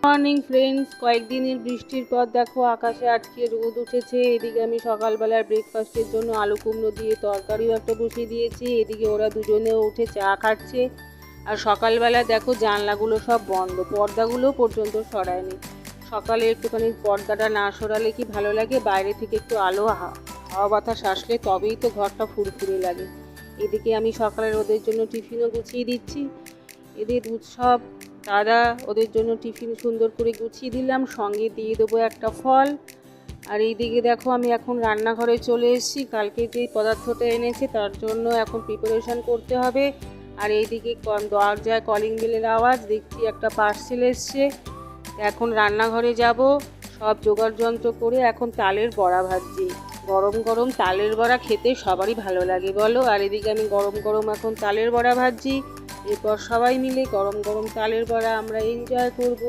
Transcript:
Morning friends, কয়েকদিনের বৃষ্টির পর দেখো আকাশে আজকে রোদ উঠেছে। এদিকে আমি সকালবেলার ব্রেকফাস্টের জন্য আলু কুমড়ো দিয়ে তরকারিও একটা বসিয়ে দিয়েছি। এদিকে ওরা দুজনেও উঠে চা খাচ্ছে। আর সকালবেলা দেখো জানলাগুলো সব বন্ধ, পর্দাগুলো পর্যন্ত সরায়নি। সকালে একটুখানি পর্দাটা না সরালে কি ভালো লাগে? বাইরে থেকে একটু আলো হাওয়া বাতাস আসলে তবেই তো ঘরটা ফুরফুরে লাগে। এদিকে আমি সকালের ওদের জন্য টিফিনও গুছিয়ে দিচ্ছি। এদের উৎসব, দাদা ওদের জন্য টিফিন সুন্দর করে গুছিয়ে দিলাম, সঙ্গে দিয়ে দেবো একটা ফল। আর এইদিকে দেখো আমি এখন রান্নাঘরে চলে এসেছি। কালকে যে পদার্থটা এনেছে তার জন্য এখন প্রিপারেশন করতে হবে। আর এইদিকে দরজায় কলিং বেলের আওয়াজ, দেখছি একটা পার্সেল এসছে। এখন রান্নাঘরে যাব, সব জোগাড় যন্ত্র করে এখন তালের বড়া ভাজছি। গরম গরম তালের বড়া খেতে সবারই ভালো লাগে বলো। আর এদিকে আমি গরম গরম এখন তালের বড়া ভাজছি। এরপর সবাই মিলে গরম গরম তালের বড়া আমরা এনজয় করব।